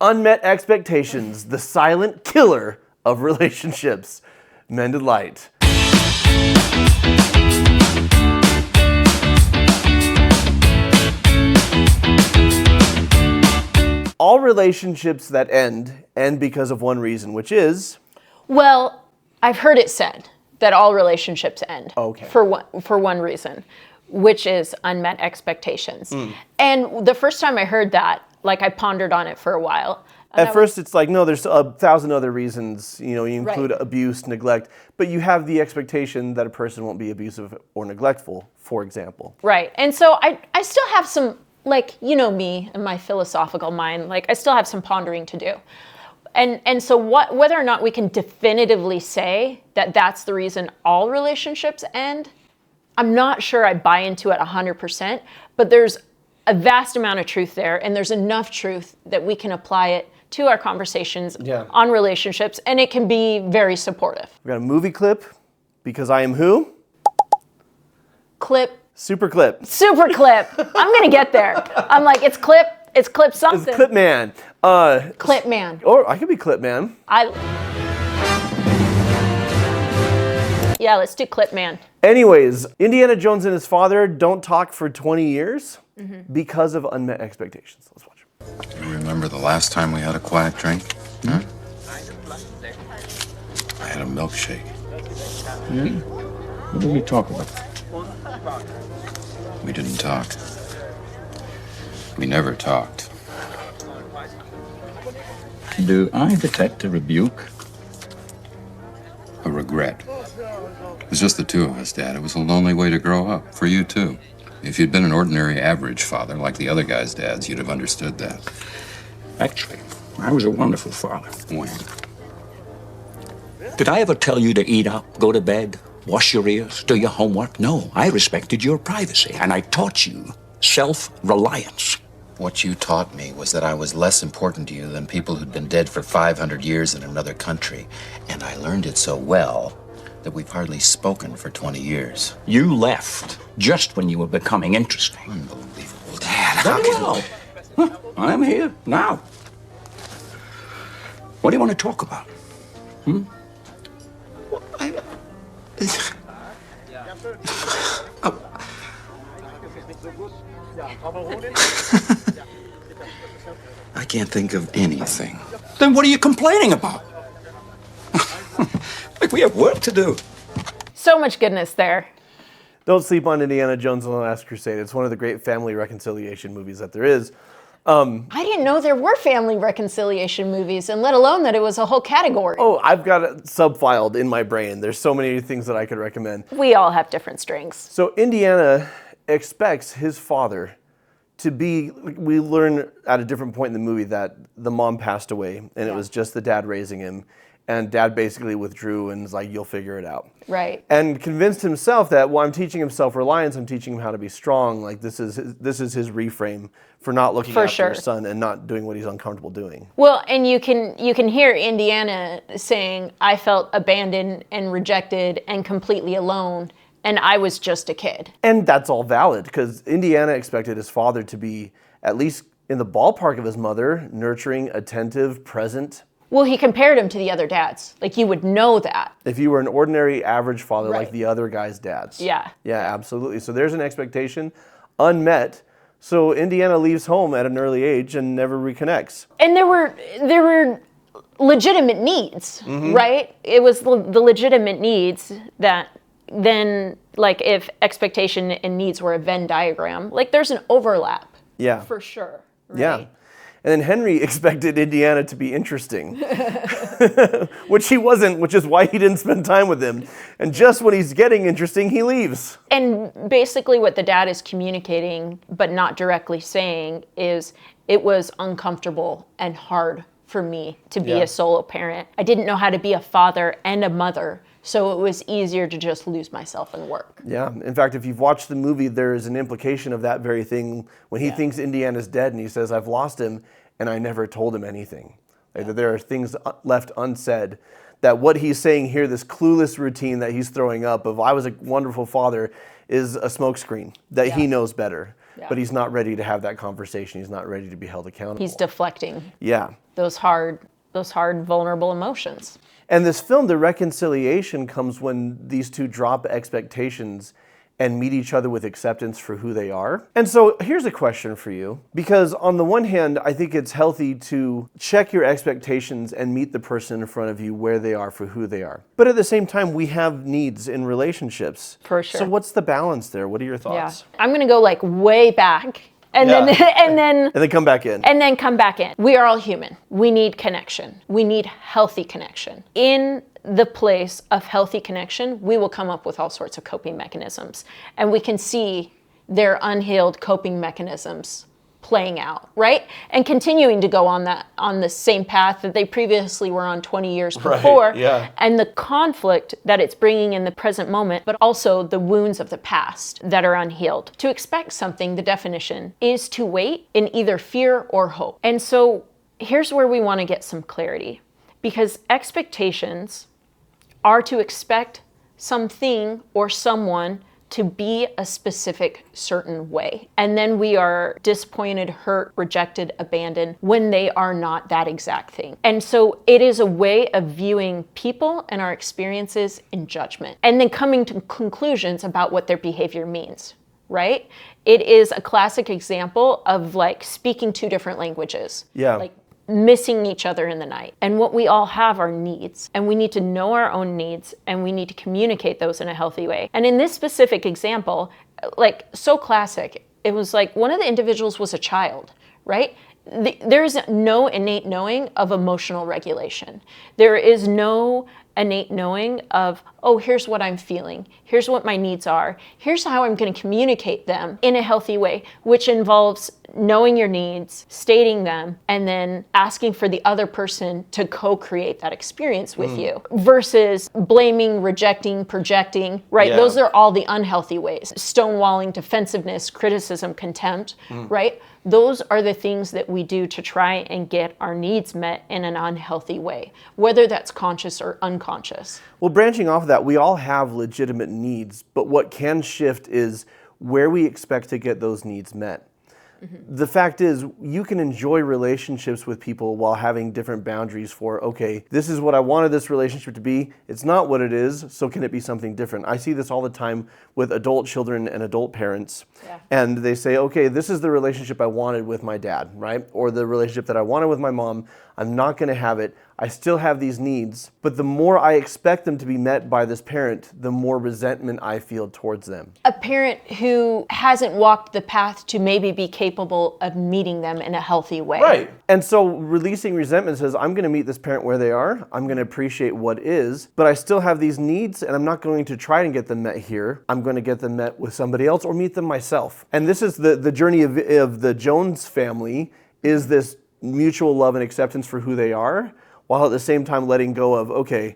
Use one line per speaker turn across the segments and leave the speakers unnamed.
Unmet expectations, the silent killer of relationships. Mended Light. All relationships that end because of one reason, which is?
Well, I've heard it said that all relationships end for one reason, which is unmet expectations. And the first time I heard that, like I pondered on it for a while.
At first it's like, no, there's 1,000 other reasons, you include abuse, neglect, but you have the expectation that a person won't be abusive or neglectful, for example.
Right, and so I still have some, like, me and my philosophical mind, like I still have some pondering to do. And so whether or not we can definitively say that that's the reason all relationships end, I'm not sure I buy into it 100%, but there's a vast amount of truth there, and there's enough truth that we can apply it to our conversations on relationships, and it can be very supportive.
We got a movie clip, Because I Am Who?
Clip.
Super clip.
Super clip. I'm going to get there. I'm like, it's clip something.
It's Clip Man.
Clip Man.
Or I could be Clip Man.
Yeah, let's do Clip Man.
Anyways, Indiana Jones and his father don't talk for 20 years because of unmet expectations. Let's watch it.
Do you remember the last time we had a quiet drink? Huh? I had a milkshake.
What did we talk about?
We didn't talk. We never talked.
Do I detect a rebuke?
A regret. It was just the two of us, Dad. It was a lonely way to grow up. For you, too. If you'd been an ordinary, average father, like the other guys' dads, you'd have understood that.
Actually, I was a wonderful father.
When?
Did I ever tell you to eat up, go to bed, wash your ears, do your homework? No, I respected your privacy, and I taught you self-reliance.
What you taught me was that I was less important to you than people who'd been dead for 500 years in another country. And I learned it so well that we've hardly spoken for 20 years.
You left just when you were becoming interesting.
Unbelievable, Dad.
Very well. Huh, I'm here now. What do you want to talk about?
I can't think of anything.
Then what are you complaining about? Like, we have work to do.
So much goodness there.
Don't sleep on Indiana Jones and the Last Crusade. It's one of the great family reconciliation movies that there is.
I didn't know there were family reconciliation movies, and let alone that it was a whole category.
Oh, I've got it sub-filed in my brain. There's so many things that I could recommend.
We all have different strengths.
So Indiana expects his father to be, we learn at a different point in the movie that the mom passed away, and it was just the dad raising him. And Dad basically withdrew and was like, you'll figure it out.
Right.
And convinced himself that, well, I'm teaching him self-reliance, I'm teaching him how to be strong. Like, this is his reframe for not looking after his son and not doing what he's uncomfortable doing.
Well, and you can hear Indiana saying, I felt abandoned and rejected and completely alone, and I was just a kid.
And that's all valid, because Indiana expected his father to be, at least in the ballpark of his mother, nurturing, attentive, present.
Well, he compared him to the other dads. Like, you would know that.
If you were an ordinary, average father like the other guy's dads.
Yeah.
Yeah, absolutely. So there's an expectation, unmet. So Indiana leaves home at an early age and never reconnects.
And there were legitimate needs, right? It was the legitimate needs that then, like, if expectation and needs were a Venn diagram, like, there's an overlap.
Yeah.
For sure. Right?
Yeah. And then Henry expected Indiana to be interesting, which he wasn't, which is why he didn't spend time with him. And just when he's getting interesting, he leaves.
And basically what the dad is communicating, but not directly saying, is it was uncomfortable and hard for me to be a solo parent. I didn't know how to be a father and a mother, so it was easier to just lose myself in work.
Yeah. In fact, if you've watched the movie, there is an implication of that very thing when he thinks Indiana's dead and he says, I've lost him and I never told him anything. Like, that there are things left unsaid, that what he's saying here, this clueless routine that he's throwing up of I was a wonderful father, is a smokescreen, that he knows better. but he's not ready to have that conversation. He's not ready to be held accountable.
He's deflecting.
Yeah.
Those hard, vulnerable emotions.
And this film, the reconciliation comes when these two drop expectations and meet each other with acceptance for who they are. And so here's a question for you, because on the one hand, I think it's healthy to check your expectations and meet the person in front of you where they are for who they are. But at the same time, we have needs in relationships.
For sure.
So what's the balance there? What are your thoughts?
Yeah. I'm going to go like way back. And then
And then come back in.
And then come back in. We are all human. We need connection. We need healthy connection. In the place of healthy connection, we will come up with all sorts of coping mechanisms. And we can see their unhealed coping mechanisms playing out, right? And continuing to go on the same path that they previously were on 20 years before.
Right, yeah.
And the conflict that it's bringing in the present moment, but also the wounds of the past that are unhealed. To expect something, the definition, is to wait in either fear or hope. And so here's where we want to get some clarity, because expectations are to expect something or someone to be a specific certain way. And then we are disappointed, hurt, rejected, abandoned when they are not that exact thing. And so it is a way of viewing people and our experiences in judgment, and then coming to conclusions about what their behavior means, right? It is a classic example of like speaking two different languages.
Yeah.
Like missing each other in the night. And what we all have are needs, and we need to know our own needs, and we need to communicate those in a healthy way. And in this specific example, like so classic, it was like one of the individuals was a child, right? There is no innate knowing of emotional regulation. There is no innate knowing of, oh, here's what I'm feeling. Here's what my needs are. Here's how I'm going to communicate them in a healthy way, which involves knowing your needs, stating them, and then asking for the other person to co-create that experience with you, versus blaming, rejecting, projecting, right?
Yeah.
Those are all the unhealthy ways. Stonewalling, defensiveness, criticism, contempt, right? Those are the things that we do to try and get our needs met in an unhealthy way, whether that's conscious or unconscious.
Well, branching off of that, we all have legitimate needs, but what can shift is where we expect to get those needs met. The fact is, you can enjoy relationships with people while having different boundaries for, okay, this is what I wanted this relationship to be. It's not what it is, so can it be something different? I see this all the time with adult children and adult parents.
Yeah.
And they say, okay, this is the relationship I wanted with my dad, right? Or the relationship that I wanted with my mom. I'm not going to have it. I still have these needs, but the more I expect them to be met by this parent, the more resentment I feel towards them.
A parent who hasn't walked the path to maybe be capable of meeting them in a healthy way.
Right. And so releasing resentment says, I'm going to meet this parent where they are. I'm going to appreciate what is, but I still have these needs, and I'm not going to try and get them met here. I'm going to get them met with somebody else or meet them myself. And this is the journey of the Jones family, is this mutual love and acceptance for who they are, while at the same time letting go of, okay,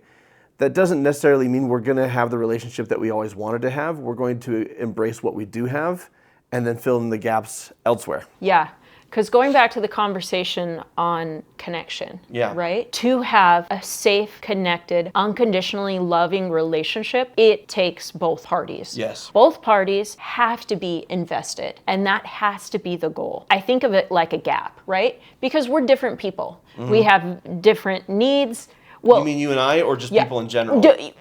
that doesn't necessarily mean we're going to have the relationship that we always wanted to have. We're going to embrace what we do have and then fill in the gaps elsewhere.
Yeah, because going back to the conversation on connection,
Yeah.
right? To have a safe, connected, unconditionally loving relationship, it takes both parties.
Yes.
Both parties have to be invested, and that has to be the goal. I think of it like a gap, right? Because we're different people. We have different needs. Well,
You mean you and I, or just
yeah.
people in general?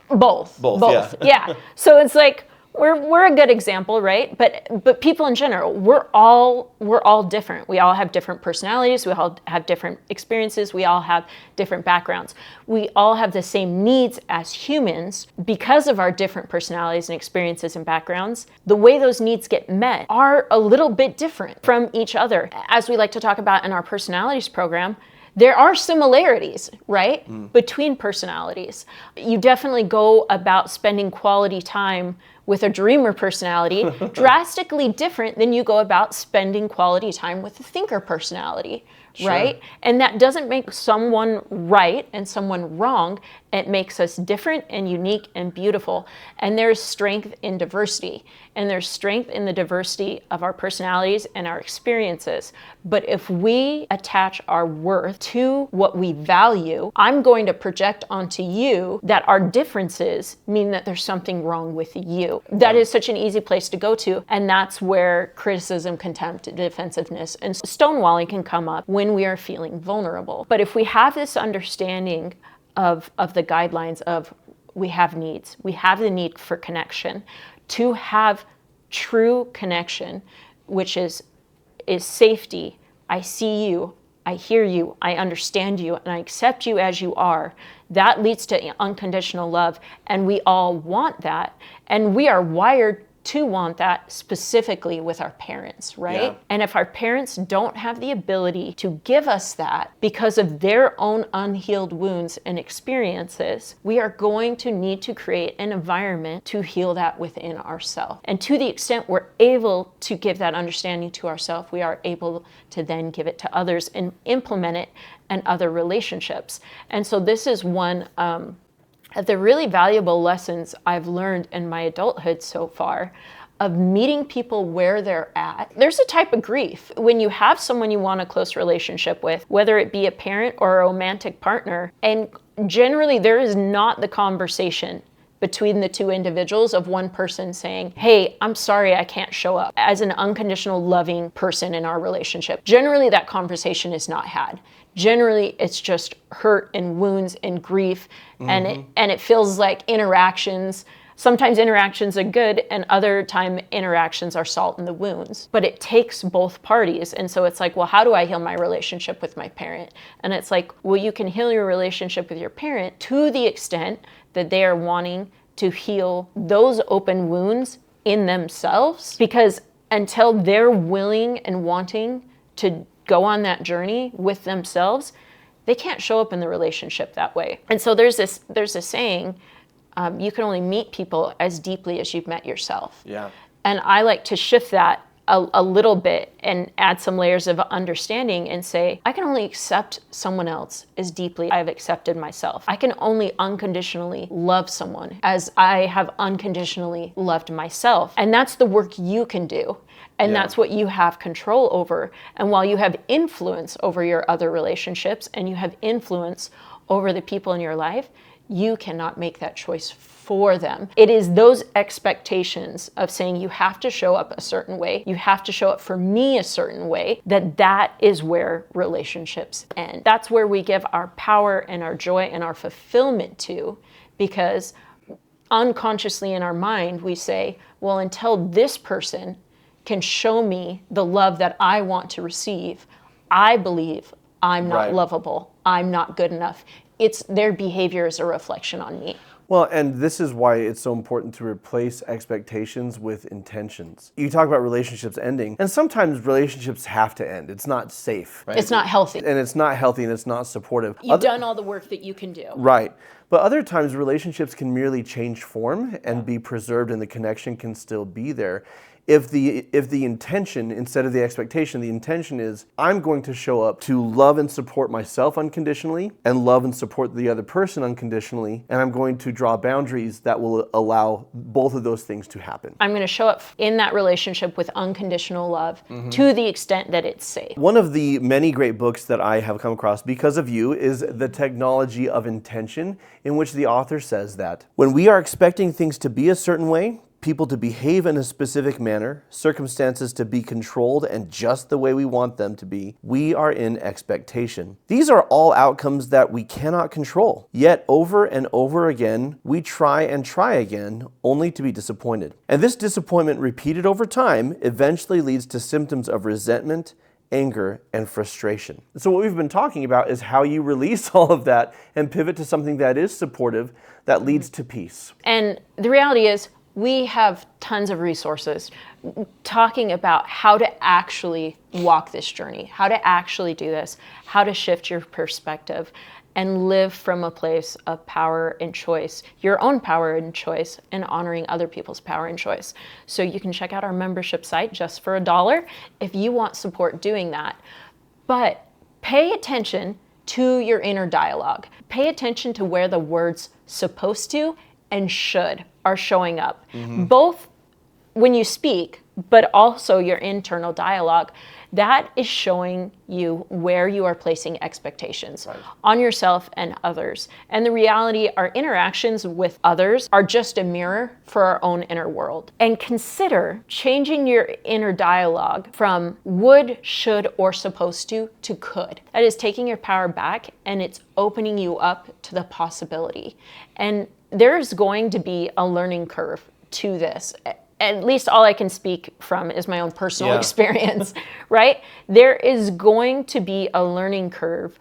Both.
Both,
Yeah. So it's like we're a good example, right? But people in general, we're all different. We all have different personalities. We all have different experiences. We all have different backgrounds. We all have the same needs as humans because of our different personalities and experiences and backgrounds. The way those needs get met are a little bit different from each other. As we like to talk about in our personalities program, there are similarities, right, between personalities. You definitely go about spending quality time with a dreamer personality drastically different than you go about spending quality time with a thinker personality, right? And that doesn't make someone right and someone wrong. It makes us different and unique and beautiful. And there's strength in diversity. And there's strength in the diversity of our personalities and our experiences. But if we attach our worth to what we value, I'm going to project onto you that our differences mean that there's something wrong with you. to. That is such an easy place to go to. And that's where criticism, contempt, defensiveness, and stonewalling can come up when we are feeling vulnerable. But if we have this understanding of the guidelines of we have needs, we have the need for connection, to have true connection, which is safety. I see you, I hear you, I understand you, and I accept you as you are. That leads to unconditional love, and we all want that. And we are wired to want that, specifically with our parents, right?
Yeah.
And if our parents don't have the ability to give us that because of their own unhealed wounds and experiences, we are going to need to create an environment to heal that within ourselves. And to the extent we're able to give that understanding to ourselves, we are able to then give it to others and implement it in other relationships. And so this is one of the really valuable lessons I've learned in my adulthood so far, of meeting people where they're at. There's a type of grief when you have someone you want a close relationship with, whether it be a parent or a romantic partner, and generally there is not the conversation between the two individuals of one person saying, hey, I'm sorry I can't show up as an unconditional loving person in our relationship. Generally that conversation is not had. Generally it's just hurt and wounds and grief, and it feels like interactions. Sometimes interactions are good and other time interactions are salt in the wounds. But it takes both parties. And so it's like, well, how do I heal my relationship with my parent? And it's like, well, you can heal your relationship with your parent to the extent that they are wanting to heal those open wounds in themselves. Because until they're willing and wanting to go on that journey with themselves, they can't show up in the relationship that way. And so there's this saying, you can only meet people as deeply as you've met yourself.
Yeah.
And I like to shift that a little bit and add some layers of understanding and say, I can only accept someone else as deeply I've accepted myself. I can only unconditionally love someone as I have unconditionally loved myself. And that's the work you can do. And that's what you have control over. And while you have influence over your other relationships and you have influence over the people in your life, you cannot make that choice for them. It is those expectations of saying you have to show up a certain way, you have to show up for me a certain way, that is where relationships end. That's where we give our power and our joy and our fulfillment to, because unconsciously in our mind we say, well, until this person can show me the love that I want to receive, I believe I'm not lovable, I'm not good enough. It's their behavior is a reflection on me.
Well, and this is why it's so important to replace expectations with intentions. You talk about relationships ending, and sometimes relationships have to end. It's not safe, right?
It's not healthy.
And it's not healthy and it's not supportive.
You've done all the work that you can do.
Right. But other times relationships can merely change form and be preserved, and the connection can still be there. If the intention, instead of the expectation, the intention is, I'm going to show up to love and support myself unconditionally and love and support the other person unconditionally, and I'm going to draw boundaries that will allow both of those things to happen.
I'm going to show up in that relationship with unconditional love to the extent that it's safe.
One of the many great books that I have come across because of you is The Technology of Intention, in which the author says that when we are expecting things to be a certain way, people to behave in a specific manner, circumstances to be controlled and just the way we want them to be, we are in expectation. These are all outcomes that we cannot control. Yet over and over again, we try and try again, only to be disappointed. And this disappointment repeated over time eventually leads to symptoms of resentment, anger, and frustration. So what we've been talking about is how you release all of that and pivot to something that is supportive, that leads to peace.
And the reality is, we have tons of resources talking about how to actually walk this journey, how to actually do this, how to shift your perspective and live from a place of power and choice, your own power and choice, and honoring other people's power and choice. So you can check out our membership site just for $1 if you want support doing that. But pay attention to your inner dialogue. Pay attention to where the words supposed to and should are showing up, both when you speak, but also your internal dialogue. that is showing you where you are placing expectations on yourself and others. And the reality, our interactions with others are just a mirror for our own inner world. And consider changing your inner dialogue from would, should, or supposed to could. That is taking your power back, and it's opening you up to the possibility. And there's going to be a learning curve to this. At least all I can speak from is my own personal experience, right? There is going to be a learning curve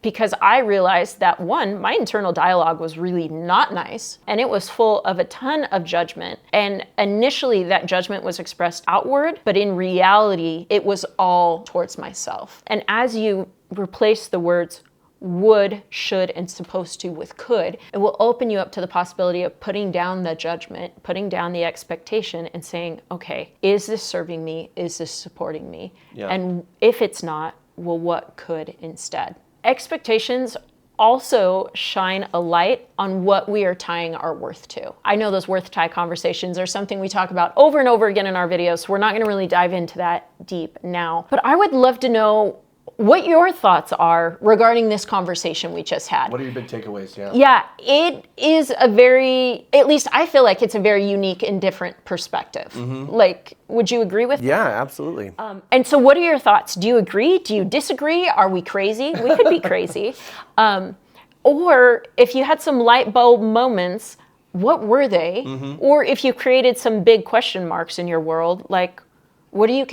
because I realized that one, my internal dialogue was really not nice, and it was full of a ton of judgment. And initially that judgment was expressed outward, but in reality, it was all towards myself. And as you replace the words would, should, and supposed to with could, it will open you up to the possibility of putting down the judgment, putting down the expectation, and saying, okay, is this serving me? Is this supporting me? And if it's not, well, what could instead? Expectations also shine a light on what we are tying our worth to. I know those worth tie conversations are something we talk about over and over again in our videos, so we're not going to really dive into that deep now. But I would love to know what your thoughts are regarding this conversation we just had.
What are your big takeaways?
Yeah, it is a very, at least I feel like it's a very unique and different perspective. Like, would you agree with?
Yeah, absolutely.
And so what are your thoughts? Do you agree? Do you disagree? Are we crazy? We could be crazy. Or if you had some light bulb moments, what were they? Or if you created some big question marks in your world, like, what are you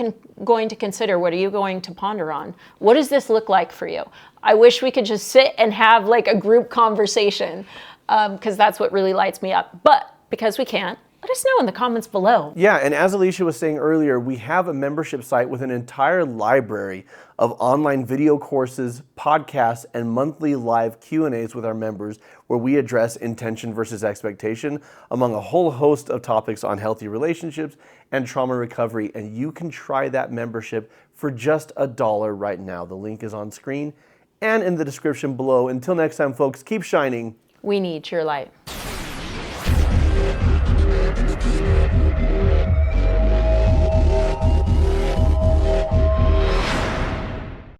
going to consider? What are you going to ponder on? What does this look like for you? I wish we could just sit and have like a group conversation because that's what really lights me up. But because we can't, let us know in the comments below.
Yeah, and as Alicia was saying earlier, we have a membership site with an entire library of online video courses, podcasts, and monthly live Q&As with our members where we address intention versus expectation among a whole host of topics on healthy relationships and trauma recovery. And you can try that membership for just $1 right now. The link is on screen and in the description below. Until next time, folks, keep shining.
We need your light.